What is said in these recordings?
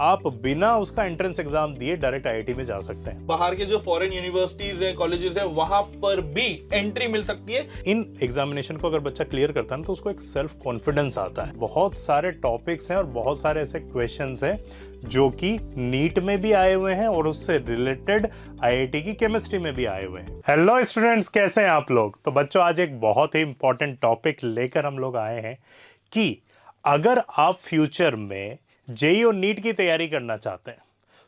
आप बिना उसका एंट्रेंस एग्जाम दिए डायरेक्ट आईआईटी में जा सकते हैं। बाहर के जो फॉरेन यूनिवर्सिटीज हैं, कॉलेजेस हैं, वहां पर भी एंट्री मिल सकती है। इन एग्जामिनेशन को अगर बच्चा क्लियर करता है तो उसको एक सेल्फ कॉन्फिडेंस आता है। बहुत सारे टॉपिक्स हैं और बहुत सारे ऐसे क्वेश्चंस हैं जो कि नीट में भी आए हुए हैं और उससे रिलेटेड आईआईटी की केमिस्ट्री में भी आए हुए हैं। हेलो स्टूडेंट्स, कैसे हैं आप लोग? तो बच्चों, आज एक बहुत ही इंपॉर्टेंट टॉपिक लेकर हम लोग आए हैं कि अगर आप फ्यूचर में जेईई और नीट की तैयारी करना चाहते हैं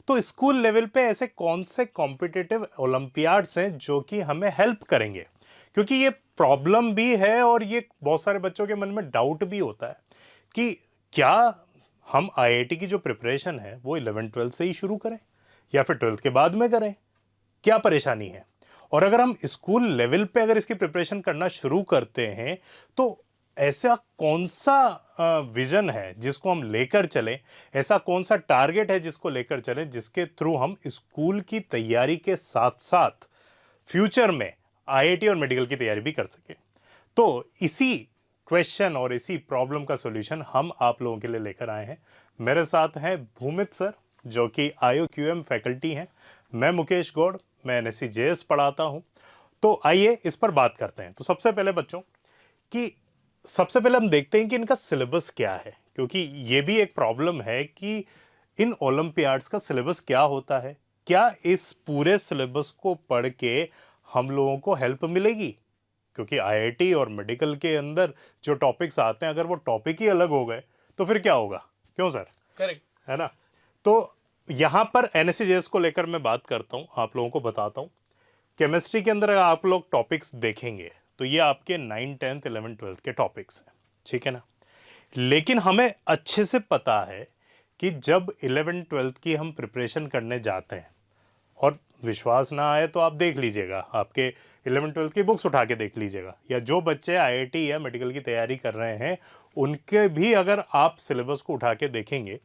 तो स्कूल लेवल पे ऐसे कौन से कॉम्पिटिटिव ओलंपियाड्स हैं जो कि हमें हेल्प करेंगे, क्योंकि ये प्रॉब्लम भी है और ये बहुत सारे बच्चों के मन में डाउट भी होता है कि क्या हम आईआईटी की जो प्रिपरेशन है वो 11th-12th से ही शुरू करें या फिर 12th के बाद में करें, क्या परेशानी है। और अगर हम स्कूल लेवल पे अगर इसकी प्रिपरेशन करना शुरू करते हैं तो ऐसा कौन सा विजन है जिसको हम लेकर चलें, ऐसा कौन सा टारगेट है जिसको लेकर चलें, जिसके थ्रू हम स्कूल की तैयारी के साथ साथ फ्यूचर में आईआईटी और मेडिकल की तैयारी भी कर सकें। तो इसी क्वेश्चन और इसी प्रॉब्लम का सॉल्यूशन हम आप लोगों के लिए लेकर आए हैं। मेरे साथ हैं भूमित सर जो कि IOQM फैकल्टी हैं। मैं मुकेश गौड़, मैं एनएससी जेएस पढ़ाता हूं। तो आइए इस पर बात करते हैं। तो सबसे पहले बच्चों कि सबसे पहले हम देखते हैं कि इनका सिलेबस क्या है, क्योंकि ये भी एक प्रॉब्लम है कि इन ओलंपियाड्स का सिलेबस क्या होता है। क्या इस पूरे सिलेबस को पढ़ के हम लोगों को हेल्प मिलेगी? क्योंकि आईआईटी और मेडिकल के अंदर जो टॉपिक्स आते हैं, अगर वो टॉपिक ही अलग हो गए तो फिर क्या होगा? क्यों सर? करेक्ट है ना। तो यहां पर एनएससीजेएस को लेकर मैं बात करता हूं, आप लोगों को बताता हूं। केमिस्ट्री के अंदर आप लोग टॉपिक्स देखेंगे तो ये आपके 9, 10th, 11th, 12th के टॉपिक्स हैं, ठीक है ना। लेकिन हमें अच्छे से पता है कि जब 11th, 12th की हम प्रिपरेशन करने जाते हैं, और विश्वास ना आए तो आप देख लीजिएगा, आपके 11th, 12th की बुक्स उठा के देख लीजिएगा, या जो बच्चे आईआईटी या मेडिकल की तैयारी कर रहे हैं उनके भी अगर आप सिलेबस को उठा के देखेंगे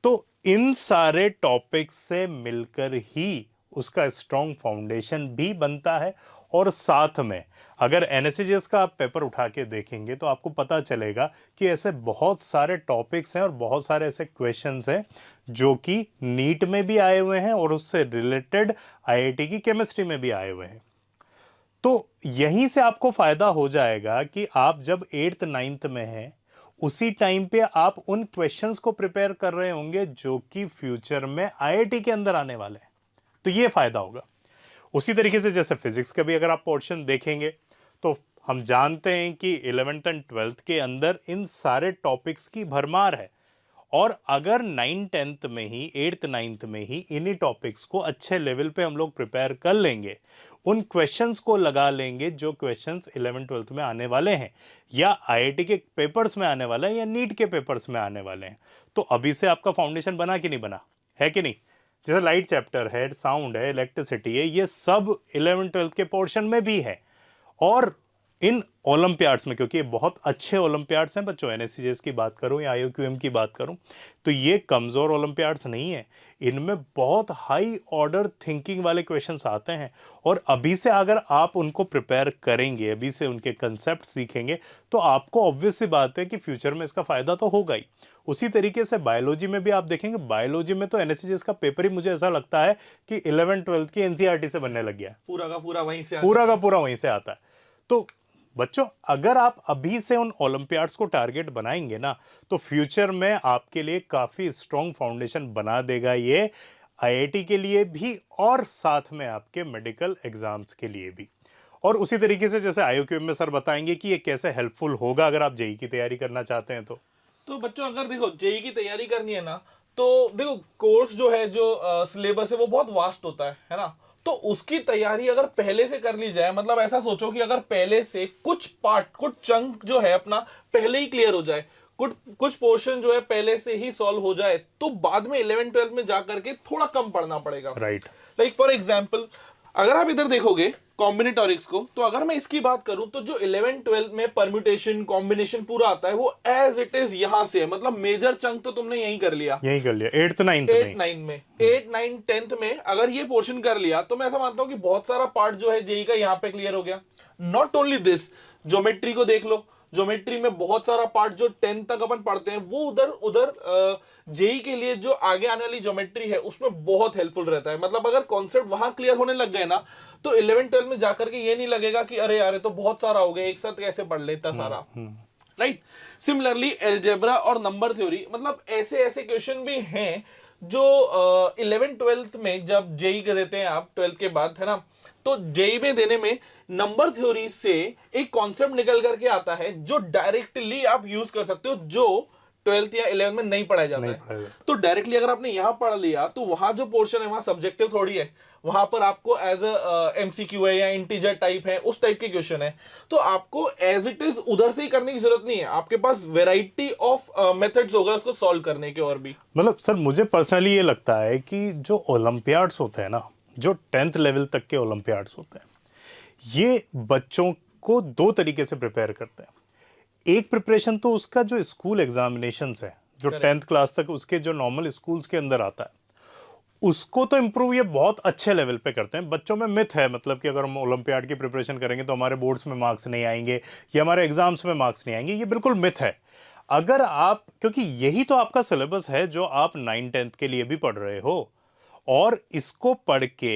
तो इन सारे टॉपिक्स से मिलकर ही उसका स्ट्रॉन्ग फाउंडेशन भी बनता है। और साथ में अगर एनएससीजेएस का आप पेपर उठा के देखेंगे तो आपको पता चलेगा कि ऐसे बहुत सारे टॉपिक्स हैं और बहुत सारे ऐसे क्वेश्चंस हैं जो कि नीट में भी आए हुए हैं और उससे रिलेटेड आईआईटी की केमिस्ट्री में भी आए हुए हैं। तो यहीं से आपको फायदा हो जाएगा कि आप जब 8th 9th में हैं उसी टाइम पे आप उन क्वेश्चंस को प्रिपेयर कर रहे होंगे जो कि फ्यूचर में आईआईटी के अंदर आने वाले हैं। तो ये फायदा होगा। उसी तरीके से जैसे फिजिक्स का भी अगर आप पोर्शन देखेंगे तो हम जानते हैं कि 11th एंड 12th के अंदर इन सारे टॉपिक्स की भरमार है। और अगर 9, 10th में ही, 8th, 9th में ही इन्हीं टॉपिक्स को अच्छे लेवल पे हम लोग प्रिपेयर कर लेंगे, उन क्वेश्चंस को लगा लेंगे जो क्वेश्चंस 11th, 12th में आने वाले हैं या आईआईटी के पेपर्स में आने वाले हैं या नीट के पेपर्स में आने वाले हैं, तो अभी से आपका फाउंडेशन बना कि नहीं बना है कि नहीं। जैसे लाइट चैप्टर है, साउंड है, इलेक्ट्रिसिटी है, ये सब 11th, 12th के पोर्शन में भी है। और इन ओलंपियाड्स में, क्योंकि ये बहुत अच्छे ओलंपियाड्स हैं बच्चों, एनएससीजेएस की बात करूं या आईओक्यूएम की बात करूं, तो ये कमजोर ओलंपियाड्स नहीं है। इनमें बहुत हाई ऑर्डर थिंकिंग वाले क्वेश्चंस आते हैं और अभी से अगर आप उनको प्रिपेयर करेंगे, अभी से उनके कंसेप्ट सीखेंगे, तो आपको ऑब्वियस सी बात है कि फ्यूचर में इसका फायदा तो होगा ही। उसी तरीके से बायोलॉजी में भी आप देखेंगे, बायोलॉजी में तो एनएससीजेएस का पेपर ही मुझे ऐसा लगता है कि 11th, 12th की एनसीईआरटी से बनने लग गया। पूरा का पूरा वहीं से पूरा का पूरा वहीं से आता है। तो बच्चों, अगर आप अभी से उन ओलंपियाड्स को टारगेट बनाएंगे ना तो फ्यूचर में आपके लिए काफी स्ट्रॉन्ग फाउंडेशन बना देगा ये, आईआईटी के लिए भी और साथ में आपके मेडिकल एग्जाम्स के लिए भी। और उसी तरीके से जैसे आईओक्यूएम में सर बताएंगे कि ये कैसे हेल्पफुल होगा अगर आप जेईई की तैयारी करना चाहते हैं। तो बच्चों, अगर देखो जेईई की तैयारी करनी है ना, तो देखो कोर्स जो है, जो सिलेबस है वो बहुत वास्ट होता है ना। तो उसकी तैयारी अगर पहले से कर ली जाए, मतलब ऐसा सोचो कि अगर पहले से कुछ पार्ट, कुछ चंक जो है अपना पहले ही क्लियर हो जाए, कुछ पोर्शन जो है पहले से ही सॉल्व हो जाए, तो बाद में 11th 12th में जाकर के थोड़ा कम पढ़ना पड़ेगा। राइट। लाइक फॉर एग्जाम्पल, अगर आप इधर देखोगे कॉम्बिनेटोरिक्स को, तो अगर मैं इसकी बात करूं तो जो 11th 12th में परम्यूटेशन कॉम्बिनेशन पूरा आता है वो एज इट इज यहां से है। मतलब मेजर चंक तो तुमने यहीं कर लिया, 8th 9th में 8, 9, 10th में अगर ये पोर्शन कर लिया तो मैं ऐसा मानता हूं कि बहुत सारा पार्ट जो है जेई का यहां पे क्लियर हो गया। नॉट ओनली दिस, ज्योमेट्री को देख लो, ज्योमेट्री में बहुत सारा पार्ट जो 10th तक अपन पढ़ते हैं वो उधर उधर जेई के लिए जो आगे आने वाली ज्योमेट्री है उसमें बहुत हेल्पफुल रहता है। मतलब अगर कॉन्सेप्ट वहां क्लियर होने लग गए ना तो 11th 12th में जाकर के ये नहीं लगेगा कि अरे यार ये तो बहुत सारा हो गया, एक साथ कैसे पढ़ ले इतना सारा, राइट। सिमिलरली एल्जेब्रा और नंबर थ्योरी, मतलब ऐसे ऐसे क्वेश्चन भी हैं जो 11th 12th में जब जेई के देते हैं आप 12th के बाद, है ना, तो जेई में देने में नंबर थ्योरी से एक कॉन्सेप्ट निकल करके आता है जो डायरेक्टली आप यूज कर सकते हो, जो 12th या 11th में नहीं पढ़ाया जाता है। तो डायरेक्टली अगर आपने यहां पढ़ लिया तो वहां जो पोर्शन है वहां सब्जेक्टिव थोड़ी है, वहां पर आपको एज अ एमसीक्यू है या इंटीजर टाइप है, उस टाइप के क्वेश्चन है, तो आपको एज इट इज उधर से ही करने की जरूरत नहीं है, आपके पास वेराइटी ऑफ मेथड्स होगा उसको सॉल्व करने के। और भी मतलब सर मुझे पर्सनली ये लगता है कि जो ओलंपियाड्स होते हैं ना, जो 10th लेवल तक के ओलंपियाड्स होते हैं, ये बच्चों को दो तरीके से प्रिपेयर करते हैं। एक प्रिपरेशन तो उसका जो स्कूल एग्जामिनेशंस है, जो 10th क्लास तक उसके जो नॉर्मल स्कूल्स के अंदर आता है, उसको तो इम्प्रूव ये बहुत अच्छे लेवल पे करते हैं। बच्चों में मिथ है, मतलब कि अगर हम ओलंपियाड की प्रिपरेशन करेंगे तो हमारे बोर्ड्स में मार्क्स नहीं आएंगे या हमारे एग्जाम्स में मार्क्स नहीं आएंगे, ये बिल्कुल मिथ है। अगर आप, क्योंकि यही तो आपका सिलेबस है जो आप 9th 10th के लिए भी पढ़ रहे हो, और इसको पढ़ के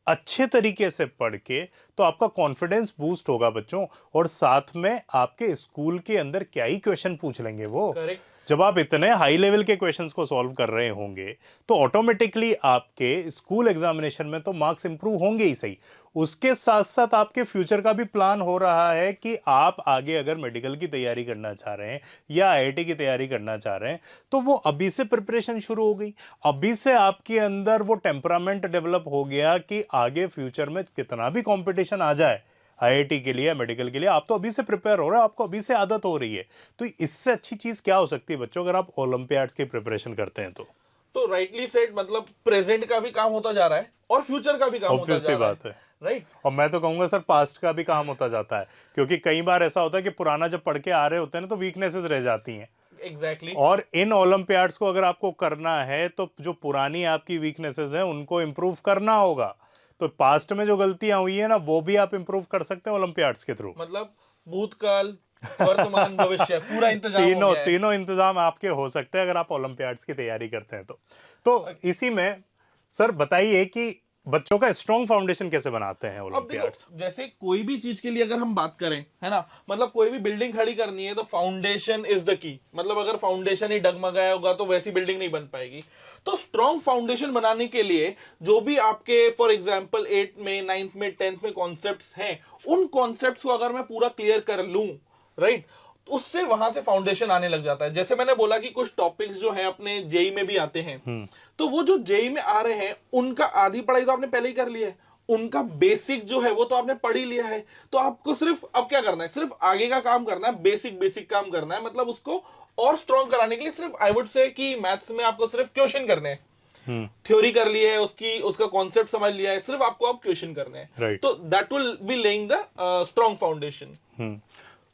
अच्छे तरीके से पढ़ के तो आपका कॉन्फिडेंस बूस्ट होगा बच्चों, और साथ में आपके स्कूल के अंदर क्या ही क्वेश्चन पूछ लेंगे वो। करेक्ट। जब आप इतने हाई लेवल के क्वेश्चंस को सॉल्व कर रहे होंगे तो ऑटोमेटिकली आपके स्कूल एग्जामिनेशन में तो मार्क्स इंप्रूव होंगे ही सही, उसके साथ साथ आपके फ्यूचर का भी प्लान हो रहा है कि आप आगे अगर मेडिकल की तैयारी करना चाह रहे हैं या आईआईटी की तैयारी करना चाह रहे हैं तो वो अभी से प्रिपरेशन शुरू हो गई, अभी से आपके अंदर वो टेम्परामेंट डेवलप हो गया कि आगे फ्यूचर में कितना भी कंपटीशन आ जाए आईआईटी के लिए, मेडिकल के लिए, आप तो अभी से प्रिपेयर हो रहे हो, आपको अभी से आदत हो रही है। तो इससे अच्छी चीज क्या हो सकती है बच्चों, अगर आप ओलंपियाड्स की प्रिपरेशन करते हैं तो राइटली सेड, मतलब प्रेजेंट का भी काम होता जा रहा है और फ्यूचर का भी काम होता ऑब्वियस जा सी रहा बात है। राइट। और मैं तो कहूंगा सर पास्ट का भी काम होता जाता है, क्योंकि कई बार ऐसा होता है कि पुराना जब पढ़ के आ रहे होते हैं ना तो वीकनेसेस रह जाती हैं। एग्जैक्टली। और इन ओलंपियाड्स को अगर आपको करना है तो जो पुरानी आपकी वीकनेसेस हैं उनको इंप्रूव करना होगा। तो पास्ट में जो गलतियां हुई है ना वो भी आप इंप्रूव कर सकते हैं ओलंपियाड्स के थ्रू। मतलब भूतकाल, वर्तमान, भविष्य, पूरा इंतजाम हो तीनों गया है। तीनों इंतजाम आपके हो सकते हैं अगर आप ओलंपियाड्स की तैयारी करते हैं तो इसी में सर बताइए कि बच्चों का स्ट्रॉन्ग फाउंडेशन कैसे बनाते हैं अब ओलंपियाड्स। देखो, जैसे कोई भी चीज के लिए अगर हम बात करें, है ना, मतलब कोई भी बिल्डिंग खड़ी करनी है तो फाउंडेशन इज द की। मतलब अगर फाउंडेशन ही डगमगाया होगा तो वैसी बिल्डिंग नहीं बन पाएगी। तो स्ट्रॉन्ग फाउंडेशन बनाने के लिए जो भी आपके फॉर एग्जांपल 8th में 9th में 10th में कॉन्सेप्ट्स हैं, उन कॉन्सेप्ट्स को अगर मैं पूरा क्लियर कर लूं, राइट, उससे वहां से फाउंडेशन आने लग जाता है। जैसे मैंने बोला कि कुछ टॉपिक्स जो है अपने जेई में भी आते हैं, तो वो जो जेई में आ रहे हैं उनका आधी पढ़ाई तो आपने पहले ही कर ली है, उनका बेसिक जो है वो तो आपने पढ़ ही लिया है। तो आपको सिर्फ अब क्या करना है, सिर्फ आगे का काम करना है, बेसिक काम करना है। मतलब उसको और स्ट्रॉन्ग कराने के लिए सिर्फ आई वुड से कि मैथ्स में आपको सिर्फ क्वेश्चन करने हैं, थ्योरी कर ली है उसकी, उसका कॉन्सेप्ट समझ लिया है, सिर्फ आपको अब क्वेश्चन करने हैं। Right. तो that will be laying the strong foundation.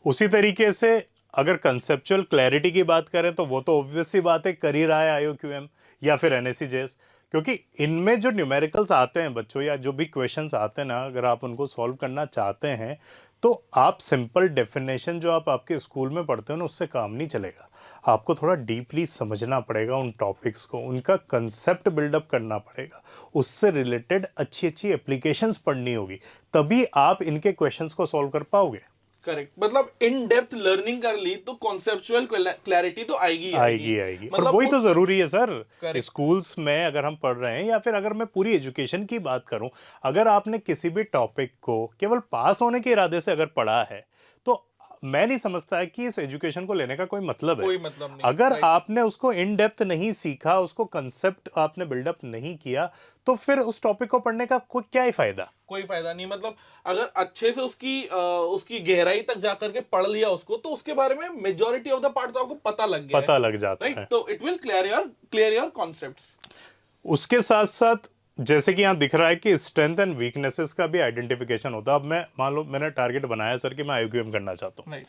उसी तरीके से अगर कंसेप्चुअल क्लैरिटी की बात करें तो वो तो ऑब्वियस सी बात है, कर ही रहा है आईओक्यूएम या फिर एनएससीजेएस, क्योंकि इनमें जो न्यूमेरिकल्स आते हैं बच्चों या जो भी क्वेश्चंस आते हैं ना, अगर आप उनको सॉल्व करना चाहते हैं तो आप सिंपल डेफिनेशन जो आप आपके स्कूल में पढ़ते हो ना उससे काम नहीं चलेगा। आपको थोड़ा डीपली समझना पड़ेगा उन टॉपिक्स को, उनका कंसेप्ट बिल्डअप करना पड़ेगा, उससे रिलेटेड अच्छी अच्छी एप्लीकेशंस पढ़नी होगी, तभी आप इनके क्वेश्चंस को सॉल्व कर पाओगे। करेक्ट। मतलब इन डेप्थ लर्निंग कर ली तो कॉन्सेप्चुअल क्लैरिटी तो आएगी आएगी। मतलब और वही तो जरूरी है सर। Correct. स्कूल्स में अगर हम पढ़ रहे हैं या फिर अगर मैं पूरी एजुकेशन की बात करूं, अगर आपने किसी भी टॉपिक को केवल पास होने के इरादे से अगर पढ़ा है तो मैं नहीं समझता है कि इस एजुकेशन को लेने का कोई मतलब है। कोई मतलब नहीं। अगर Right. आपने उसको इन डेप्थ नहीं सीखा, उसको कंसेप्ट आपने बिल्डअप नहीं किया, तो फिर उस टॉपिक को पढ़ने का कोई क्या ही फायदा। कोई फायदा नहीं। मतलब अगर अच्छे से उसकी गहराई तक जाकर के पढ़ लिया उसको, तो उसके बारे में मेजॉरिटी ऑफ द पार्ट तो आपको पता लग गया पता लग जाता राइट। है। तो it will clear your concepts. उसके साथ साथ जैसे कि यहाँ दिख रहा है कि स्ट्रेंथ एंड वीकनेसेस का भी आइडेंटिफिकेशन होता है। अब मैं मान लो मैंने टारगेट बनाया सर कि मैं आईक्यूएम करना चाहता हूँ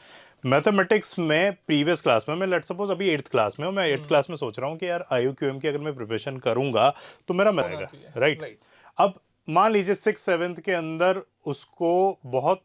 मैथमेटिक्स में, प्रीवियस क्लास में, मैं लेट सपोज अभी 8th क्लास में हूँ, मैं 8th क्लास में सोच रहा हूँ कि यार आईक्यूएम की अगर मैं प्रिपरेशन करूंगा तो मेरा मिलेगा, राइट। अब मान लीजिए 6th 7th के अंदर उसको बहुत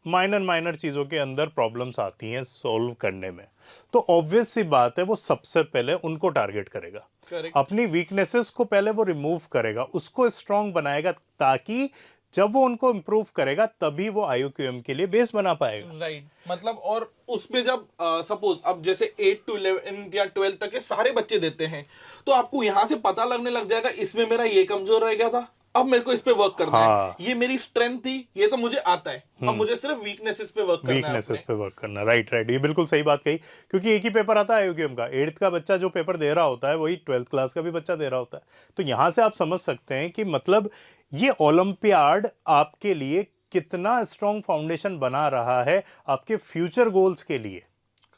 माइनर माइनर चीज़ों के अंदर प्रॉब्लम्स आती हैं सॉल्व करने में, तो ऑब्वियस सी बात है वो सबसे पहले उनको टारगेट करेगा। करेक्ट। अपनी वीकनेसेस को पहले वो रिमूव करेगा, उसको स्ट्रांग बनाएगा, ताकि जब वो उनको इम्प्रूव करेगा तभी वो IUQM के लिए बेस बना पाएगा। राइट, मतलब और उसमें जब सपोज अब जैसे 8 to 11 या 12 तक के सारे बच्चे देते हैं, तो आपको यहाँ से पता लगने लग जाएगा इसमें मेरा ये कमजोर रह गया था, अब मेरे को इस पे वर्क करना हाँ। है, ये मेरी स्ट्रेंथ थी, ये तो मुझे आता है, अब मुझे सिर्फ वीकनेसेस पे वर्क करना है वीकनेसेस अपने। पे वर्क करना, राइट राइट, ये बिल्कुल सही बात कही, क्योंकि एक ही पेपर आता है IUQM का, 8th का बच्चा जो पेपर दे रहा होता है वही 12th क्लास का भी बच्चा दे रहा होता है। तो यहाँ से आप समझ सकते हैं कि मतलब ये ओलंपियाड आपके लिए कितना स्ट्रॉन्ग फाउंडेशन बना रहा है आपके फ्यूचर गोल्स के लिए।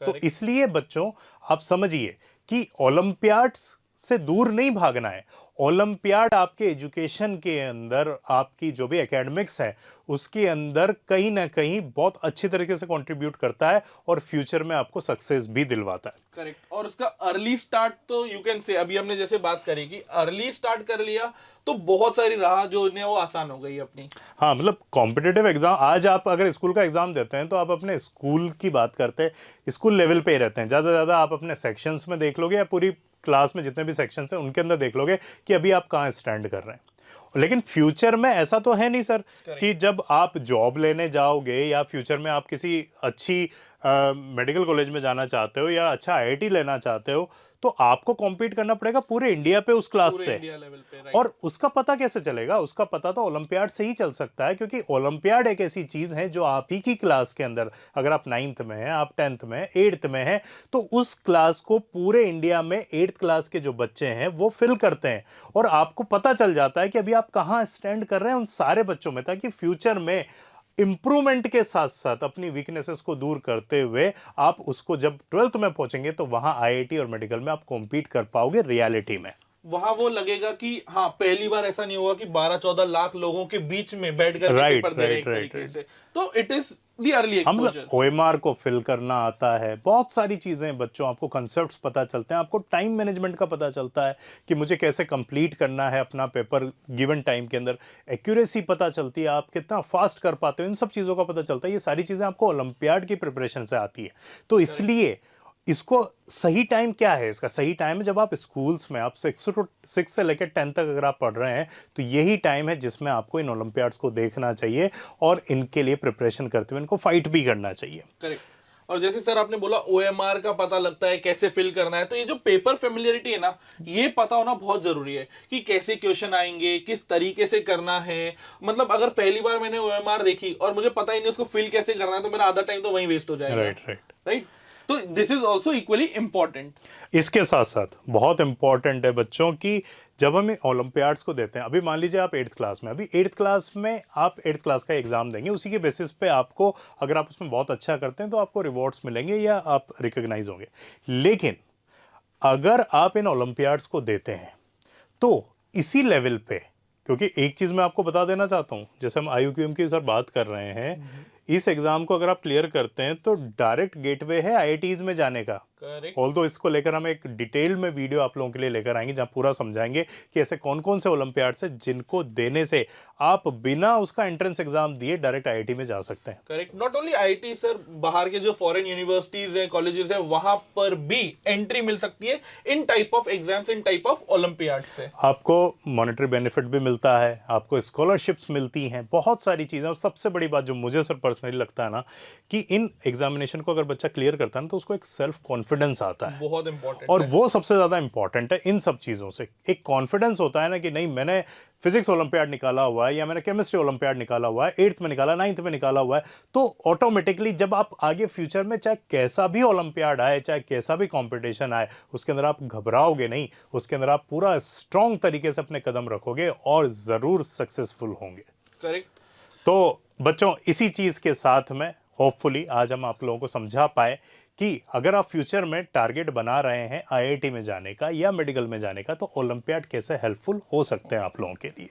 तो Correct. इसलिए बच्चों आप समझिए कि ओलंपियाड्स से दूर नहीं भागना है। ओलंपियाड आपके एजुकेशन के अंदर, आपकी जो भी एकेडमिक्स है उसके अंदर कहीं ना कहीं बहुत अच्छी तरीके से कंट्रीब्यूट करता है और फ्यूचर में आपको सक्सेस भी दिलवाता है। करेक्ट। और उसका अर्ली स्टार्ट तो यू कैन से, अभी हमने जैसे बात करी कि अर्ली स्टार्ट कर लिया तो बहुत सारी राह जो है वो आसान हो गई अपनी। हाँ, मतलब कॉम्पिटिटिव एग्जाम, आज आप अगर स्कूल का एग्जाम देते हैं तो आप अपने स्कूल की बात करते हैं, स्कूल लेवल पे ही रहते हैं। ज़्यादा से ज़्यादा आप अपने सेक्शंस में देख लोगे या पूरी क्लास में जितने भी सेक्शंस हैं उनके अंदर देख लोगे कि अभी आप कहाँ स्टैंड कर रहे हैं। लेकिन फ्यूचर में ऐसा तो है नहीं सर कि जब आप जॉब लेने जाओगे या फ्यूचर में आप किसी अच्छी मेडिकल कॉलेज में जाना चाहते हो या अच्छा IIT लेना चाहते हो तो आपको कॉम्पीट करना पड़ेगा पूरे इंडिया पे उस क्लास से। इंडिया लेवल पे, राइट। और उसका पता कैसे चलेगा? उसका पता तो ओलंपियाड से ही चल सकता है, क्योंकि ओलंपियाड एक ऐसी चीज है जो आप ही की क्लास के अंदर, अगर आप 9th में हैं, आप 10th में, 8th में हैं, तो उस क्लास को पूरे इंडिया में 8th क्लास के जो बच्चे हैं वो फिल करते हैं और आपको पता चल जाता है कि अभी आप कहाँ स्टैंड कर रहे हैं उन सारे बच्चों में, ताकि फ्यूचर में इंप्रूवमेंट के साथ साथ अपनी वीकनेसेस को दूर करते हुए आप उसको जब 12th में पहुंचेंगे तो वहां IIT और मेडिकल में आप कॉम्पीट कर पाओगे रियलिटी में। वहां वो लगेगा कि हाँ पहली बार ऐसा नहीं होगा कि 12-14 लाख लोगों के बीच में बैठ कर Right, पेपर दे रहे एक right, तरीके right. से। तो इट इज द अर्ली हम एक्सपोजर। OMR को फिल करना आता है, बहुत सारी चीजें बच्चों, आपको कंसेप्ट्स पता चलते हैं, आपको टाइम मैनेजमेंट का पता चलता है कि मुझे कैसे कंप्लीट करना है अपना पेपर गिवन टाइम के अंदर, एक्यूरेसी पता चलती है, आप कितना फास्ट कर पाते हो, इन सब चीजों का पता चलता है। ये सारी चीजें आपको ओलंपियाड की प्रिपरेशन से आती है। तो इसलिए इसको सही टाइम क्या है? इसका सही टाइम है जब आप स्कूल्स में, आप 6 से लेकर 10 तक अगर आप पढ़ रहे हैं तो यही टाइम है जिसमें आपको इन ओलंपियाड्स को देखना चाहिए और इनके लिए प्रिपरेशन करते हुए इनको फाइट भी करना चाहिए। करेक्ट। और जैसे सर आपने बोला OMR का पता लगता है कैसे फिल करना है, तो ये जो पेपर फेमिलियरिटी है ना, ये पता होना बहुत जरूरी है कि कैसे क्वेश्चन आएंगे, किस तरीके से करना है। मतलब अगर पहली बार मैंने OMR देखी और मुझे पता ही नहीं उसको फिल कैसे करना है तो मेरा आधा टाइम तो वहीं वेस्ट हो जाएगा। राइट। तो this is also equally important. इसके साथ साथ बहुत इंपॉर्टेंट है बच्चों की जब हम ओलंपियाड्स को देते हैं, अभी मान लीजिए आप 8th क्लास में, अभी 8th क्लास में आप 8th क्लास का एग्जाम देंगे, उसी के बेसिस पे आपको, अगर आप उसमें बहुत अच्छा करते हैं तो आपको रिवॉर्ड्स मिलेंगे या आप रिकॉग्नाइज होंगे। लेकिन अगर आप इन ओलंपियाड्स को देते हैं तो इसी लेवल पे, क्योंकि एक चीज मैं आपको बता देना चाहता हूं, जैसे हम IUQM की सर बात कर रहे हैं, इस एग्जाम को अगर आप क्लियर करते हैं तो डायरेक्ट गेटवे है IITs में जाने का। ऑल्दो इसको लेकर हम एक डिटेल में वीडियो आप लोगों के लिए लेकर आएंगे जहां पूरा समझाएंगे कि ऐसे कौन कौन से ओलंपियाड्स हैं जिनको देने से आप बिना उसका एंट्रेंस एग्जाम दिए डायरेक्ट IIT में जा सकते हैं। Correct. Not only IIT sir, बाहर के जो फॉरेन यूनिवर्सिटीज हैं, कॉलेजेस हैं, वहां पर भी एंट्री मिल सकती है in type of exams, in type of olympiad से। आपको मॉनेटरी बेनिफिट भी मिलता है, आपको स्कॉलरशिप्स मिलती हैं, बहुत सारी चीजें। और सबसे बड़ी बात जो मुझे सर पर्सनली लगता है ना, कि इन एग्जामिनेशन को अगर बच्चा क्लियर करता है ना तो उसको एक सेल्फ कॉन्फिडेंस आता है, बहुत इंपॉर्टेंट। और वो सबसे ज्यादा इंपॉर्टेंट है इन सब चीजों से। एक कॉन्फिडेंस होता है ना कि नहीं, मैंने फिजिक्स ओलंपियाड निकाला हुआ है या मैंने केमिस्ट्री ओलंपियाड निकाला हुआ है, 8th में निकाला, 9th में निकाला हुआ है, तो ऑटोमेटिकली जब आप आगे फ्यूचर में चाहे कैसा भी ओलंपियाड आए, चाहे कैसा भी कंपटीशन आए, उसके अंदर आप घबराओगे नहीं, उसके अंदर आप पूरा स्ट्रांग तरीके से अपने कदम रखोगे और जरूर सक्सेसफुल होंगे। करेक्ट। तो बच्चों, इसी चीज के साथ में होपफुली आज हम आप लोगों को समझा पाए कि अगर आप फ्यूचर में टारगेट बना रहे हैं IIT में जाने का या मेडिकल में जाने का, तो ओलंपियाड कैसे हेल्पफुल हो सकते हैं आप लोगों के लिए।